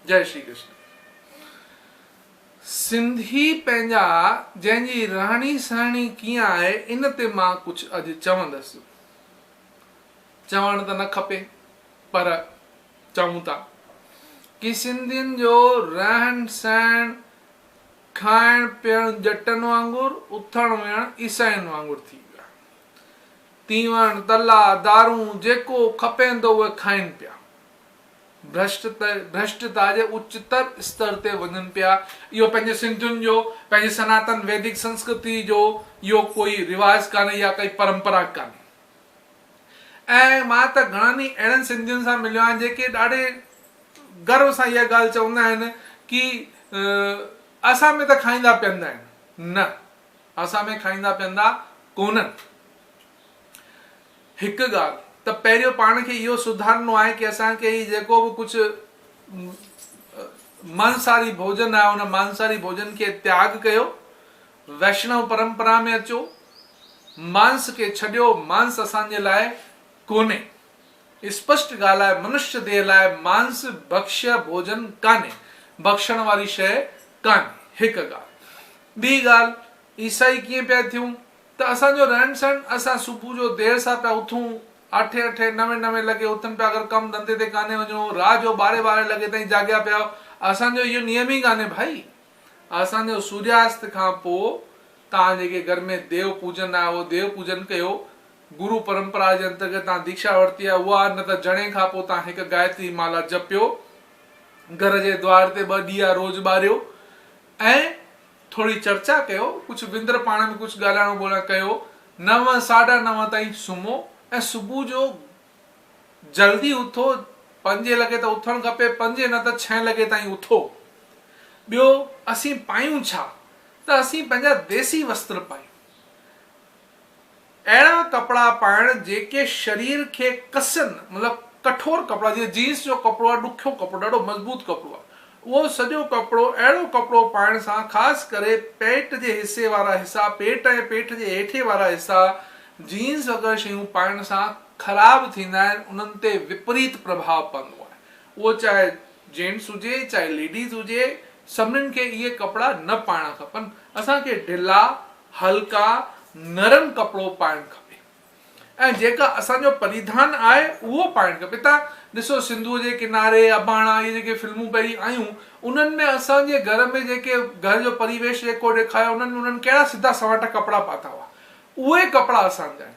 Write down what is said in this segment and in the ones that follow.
जय श्री कृष्ण। सिंधी पंहिंजा जंहिंजी रहणी सहणी कीअं आहे इन ते मां कुछ अॼु चवंदुसि। चवण त न खपे पर चऊं था कि सिंधियुनि जो रहन सहन खाइण पीअण जटनि वांगुरु उथण वेहण ईसाइनि वांगुरु थी वियो आहे। तीवण तला दारू जेको खपे थो उहे खाइनि पिया। भ्रष्टता जे उच्चतर स्तर ते वञनि पिया। इहो पंहिंजे सिंधियुनि जो पंहिंजे सनातन वैदिक संस्कृति जो इहो कोई रिवाज कान्हे या कोई परंपरा कान्हे। ऐं मां त घणनि ई अहिड़नि सिंधियुनि सां मिलियो आहियां जेके ॾाढे गर्व सां इहा ॻाल्हि चवंदा आहिनि कि असां में त खाईंदा पीअंदा आहिनि। न, असां में खाईंदा पीअंदा कोन्हनि। हिकु ॻाल्हि त पहिरियों पाण खे इहो सुधारणो आहे कि असांखे जेको बि कुझु मांसाहारी भोजन आहे उन मांसाहारी भोजन खे त्याग कयो, वैष्णव परंपरा में अचो, मांस खे छॾियो। मांस असांजे लाइ कोन्हे। स्पष्ट ॻाल्हि आहे, मनुष्य देह लाइ मांस भक्ष्य भोजन कान्हे, बख़्शण वारी शइ कान्हे। हिकु ॻाल्हि। ॿी ॻाल्हि, ईसाई कीअं पिया थियूं त असांजो रहन सहन, असां सुबुह जो देरि सां पिया उथूं, 8 9 लॻे उथनि पिया। अगरि कमु धंधे ते कान्हे वञो, राति जो 12 लॻे ताईं जाॻिया पिया। असांजो इहो नियम ई कान्हे भाई। असांजो सूर्यास्त खां पोइ तव्हां जेके घर में देव पूजन आहे उहो देव पूजन कयो। गुरु परंपरा जे अंतर्गत तव्हां दीक्षा वरिती आहे उहा, न त जणे खां पोइ तव्हां हिकु गायत्री माला जपियो, घर जे द्वार ते 2 ॾीआ रोज़ ॿारियो ऐं थोरी चर्चा कयो, कुझु विंदर पाण में कुझु ॻाल्हाइणो ॿोलाइणो कयो। 9 9:30 ताईं सुम्हो ऐं सुबुह जो जल्दी उथो। 5 लॻे त उथणु खपे, 5 न त 6 लॻे ताईं उथो। ॿियो, असीं पायूं छा त असीं पंहिंजा देसी वस्त्र पायूं। अहिड़ा कपिड़ा पाइण जेके शरीर खे कसनि, मतिलबु कठोर कपिड़ा। जीअं जींस जो कपिड़ो आहे, ॾुखियो कपिड़ो, ॾाढो मज़बूत कपिड़ो आहे, उहो सॼो कपिड़ो अहिड़ो कपिड़ो पाइण सां ख़ासि करे पेट जे हिसे वारा हिसा, पेट ऐं पेट जे हेठे वारा हिसा, जींस वग़ैरह शयूं पाइण सां ख़राब थींदा आहिनि। उन्हनि ते विपरीत प्रभाव पवंदो आहे। उहो चाहे जेंट्स हुजे चाहे लेडीज़ हुजे, सभिनीनि खे इहे कपिड़ा न पाइणा खपनि। असांखे ढिला हल्का नरम कपिड़ो पाइणु खपे ऐं जेका असांजो परिधान आहे उहो पाइणु खपे। तव्हां ॾिसो, सिंधूअ जे किनारे, अबाणा, इहे जेके फिल्मूं पहिरीं आयूं, उन्हनि में असांजे घर में जेके घर जो परिवेश जेको ॾेखारियो, उन्हनि कहिड़ा सिधा सवाटा कपिड़ा पाता हुआ, उहे कपिड़ा असांजा आहिनि।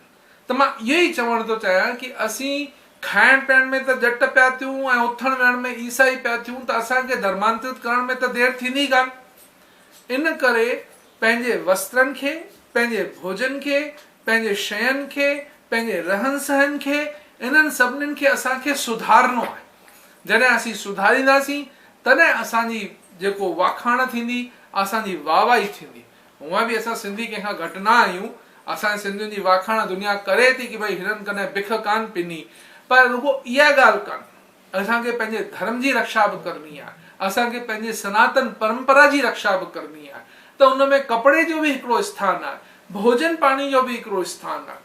त मां इहो ई चवणु थो चाहियां कि असीं खाइण पीअण में त झटि पिया थियूं ऐं उथण वेहण में ईसाई पिया थियूं, त असांखे धर्मांतरित करण में त देरि थींदी कान। इन करे पंहिंजे वस्त्रनि खे, पंहिंजे भोजन खे, पंहिंजे शयुनि खे, पंहिंजे रहन सहन खे, इन्हनि सभिनीनि खे असांखे सुधारणो आहे। जॾहिं असीं सुधारींदासीं तॾहिं असांजी जेको वाखाण थींदी, असांजी वाहवाही थींदी। हूअं बि असां सिंधी कंहिंखां घटि न आहियूं। असांजे सिंधियुनि जी वाखाण दुनिया करे थी कि भई हिननि कॾहिं बिख कान पिनी, पर रुगो इहा ॻाल्हि कान। असांखे पंहिंजे धर्म जी रक्षा बि करणी आहे, असांखे पंहिंजे सनातन परंपरा जी रक्षा बि करणी आहे। त उन में कपिड़े जो बि हिकिड़ो स्थान आहे, भोजन पाणी जो बि हिकिड़ो स्थान आहे,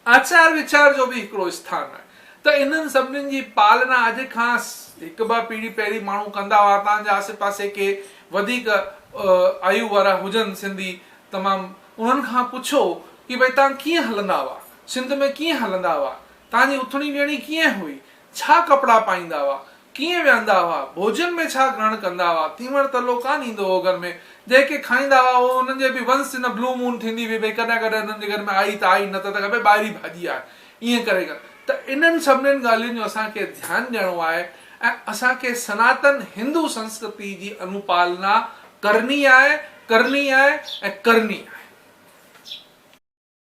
आचार विचार जो बि हिकिड़ो स्थान आहे। त इन्हनि सभिनीनि जी पालना अॼु खां 1-2 पीढ़ी पहिरीं माण्हू कंदा हुआ। तव्हांजे आसे पासे के वधीक आयु वारा हुजनि सिंधी तमामु, उन्हनि खां पुछो कि भई तव्हां कीअं हलंदा हुआ, सिंध में कीअं हलंदा हुआ, तव्हांजी उथणी वेहणी कीअं हुई, छा कपिड़ा पाईंदा हुआ, कीअं विहंदा हुआ, भोजन में छा ग्रहण कंदा हुआ। तीवण तलो कान ईंदो हो घर में, जेके खाईंदा हुआ उहो उन्हनि जे बि वंश न ब्लू मून थींदी हुई, भई कॾहिं कॾहिं उन्हनि जे घर में आई त आई, न त भई ॿाहिरी भाॼी आहे, ईअं करे। त इन्हनि सभिनीनि ॻाल्हियुनि जो असांखे ध्यानु ॾियणो आहे ऐं असांखे सनातन हिंदू संस्कृति जी अनुपालना करणी आहे ऐं करणी आहे।